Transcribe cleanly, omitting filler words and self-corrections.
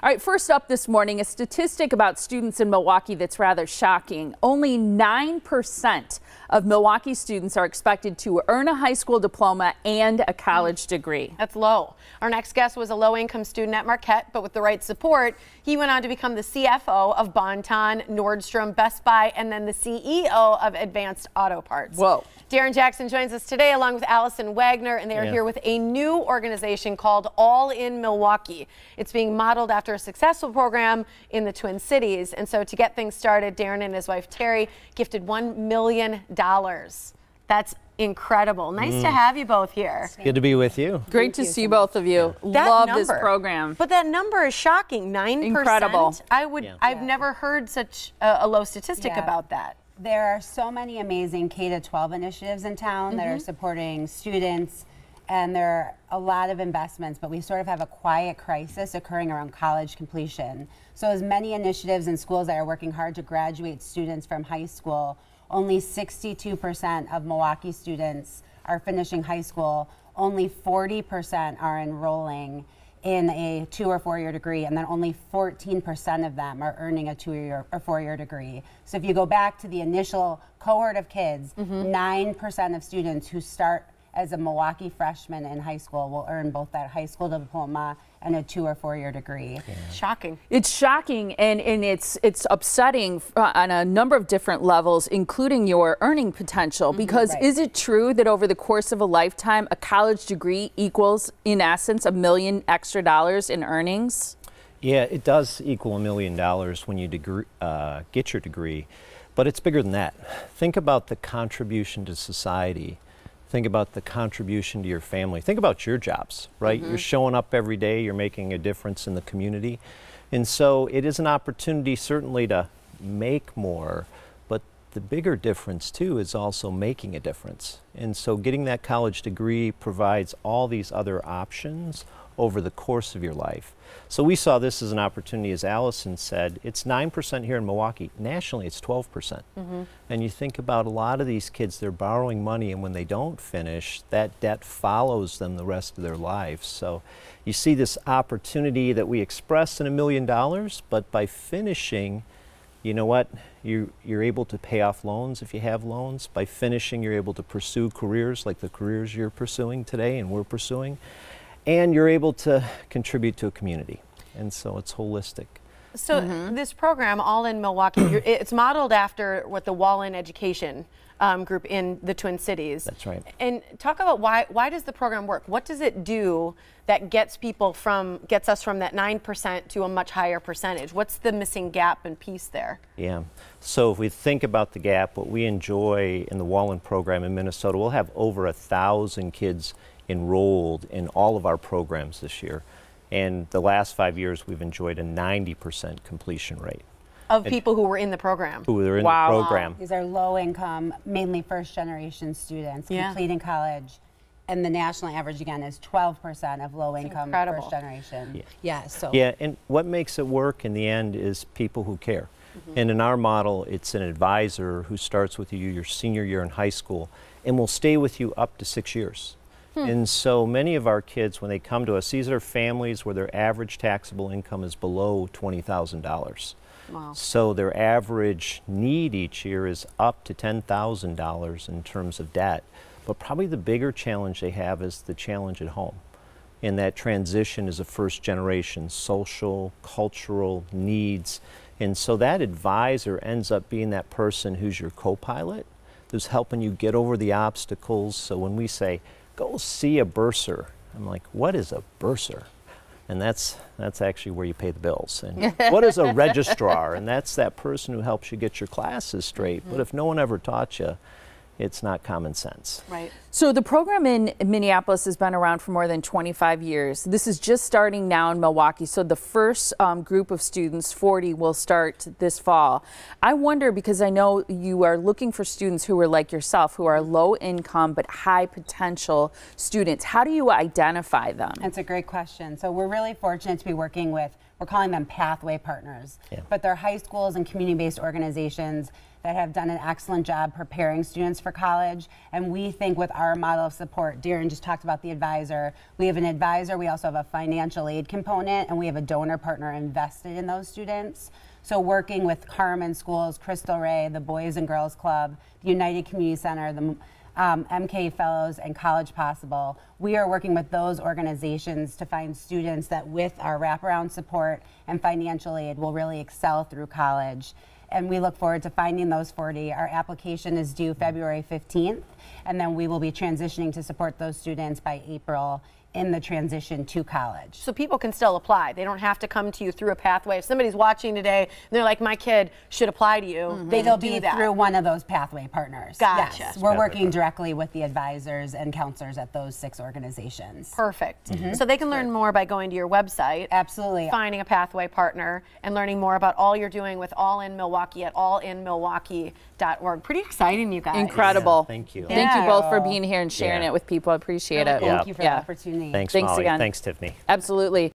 All right, first up this morning, a statistic about students in Milwaukee that's rather shocking. Only 9% of Milwaukee students are expected to earn a high school diploma and a college degree. That's low. Our next guest was a low-income student at Marquette, but with the right support, he went on to become the CFO of Bon-Ton, Nordstrom, Best Buy, and then the CEO of Advanced Auto Parts. Whoa. Darren Jackson joins us today along with Allison Wagner, and they are here with a new organization called All in Milwaukee. It's being modeled after a successful program in the Twin Cities. And so to get things started, Darren and his wife Terry gifted $1 million. That's incredible. Nice to have you both here. Good to be with you. Great to see both of you. Love this program. But that number is shocking, 9%. Incredible. I've never heard such a low statistic about that. There are so many amazing K-12 initiatives in town that are supporting students, and there are a lot of investments, but we sort of have a quiet crisis occurring around college completion. So as many initiatives in schools that are working hard to graduate students from high school, only 62% of Milwaukee students are finishing high school. Only 40% are enrolling in a 2- or 4-year degree, and then only 14% of them are earning a 2- or 4-year degree. So if you go back to the initial cohort of kids, 9% of students who start as a Milwaukee freshman in high school will earn both that high school diploma and a 2- or 4-year degree. Shocking. It's shocking, and it's upsetting on a number of different levels, including your earning potential. Because is it true that over the course of a lifetime, a college degree equals, in essence, $1 million extra in earnings? Yeah, it does equal $1 million when you get your degree, but it's bigger than that. Think about the contribution to society. Think about the contribution to your family. Think about your jobs, right? You're showing up every day, you're making a difference in the community. And so it is an opportunity certainly to make more, but the bigger difference too is also making a difference. And so getting that college degree provides all these other options over the course of your life. So we saw this as an opportunity, as Allison said. It's 9% here in Milwaukee. Nationally, it's 12%. And you think about a lot of these kids, they're borrowing money, and when they don't finish, that debt follows them the rest of their lives. So you see this opportunity that we express in $1 million, but by finishing, you know what? You're able to pay off loans if you have loans. By finishing, you're able to pursue careers like the careers you're pursuing today and we're pursuing. And you're able to contribute to a community. And so it's holistic. So this program, All in Milwaukee, it's modeled after what the Wall-In Education group in the Twin Cities. That's right. And talk about why does the program work? What does it do that gets us from that 9% to a much higher percentage? What's the missing gap and piece there? Yeah. So if we think about the gap, what we enjoy in the Wall-In program in Minnesota, we'll have over 1,000 kids enrolled in all of our programs this year. And the last 5 years, we've enjoyed a 90% completion rate. Of people who were in the program? Who were in the program. These are low-income, mainly first-generation students completing college. And the national average, again, is 12% of low-income first generation. And what makes it work in the end is people who care. And in our model, it's an advisor who starts with you your senior year in high school and will stay with you up to 6 years. And so many of our kids, when they come to us, these are families where their average taxable income is below $20,000. Wow. So their average need each year is up to $10,000 in terms of debt. But probably the bigger challenge they have is the challenge at home. And that transition is a first generation social, cultural needs. And so that advisor ends up being that person who's your co-pilot, who's helping you get over the obstacles. So when we say, go see a bursar, I'm like, what is a bursar? And that's actually where you pay the bills. And what is a registrar? And that's that person who helps you get your classes straight. But if no one ever taught you, it's not common sense. Right. So the program in Minneapolis has been around for more than 25 years. This is just starting now in Milwaukee. So the first group of students, 40, will start this fall. I wonder, because I know you are looking for students who are like yourself, who are low income but high potential students. How do you identify them? That's a great question. So we're really fortunate to be working with we're calling them pathway partners. Yeah. But they're high schools and community-based organizations that have done an excellent job preparing students for college. And we think with our model of support, Darren just talked about the advisor. We have an advisor, we also have a financial aid component, and we have a donor partner invested in those students. So working with Carmen Schools, Crystal Ray, the Boys and Girls Club, the United Community Center, the MK Fellows, and College Possible, we are working with those organizations to find students that with our wraparound support and financial aid will really excel through college. And we look forward to finding those 40. Our application is due February 15th, and then we will be transitioning to support those students by April in the transition to college. So people can still apply. They don't have to come to you through a pathway. If somebody's watching today and they're like, my kid should apply to you, They'll be through one of those pathway partners. Gotcha. Yes, we're working directly with the advisors and counselors at those 6 organizations. Perfect. So they can learn more by going to your website. Absolutely. Finding a pathway partner and learning more about all you're doing with All In Milwaukee at allinmilwaukee.org. Pretty exciting, you guys. Incredible. Yeah, thank you. Thank you both for being here and sharing Yeah. it with people. I appreciate it. Thank you for the opportunity. Thanks, Thanks Molly. again. Thanks, Tiffany. Absolutely.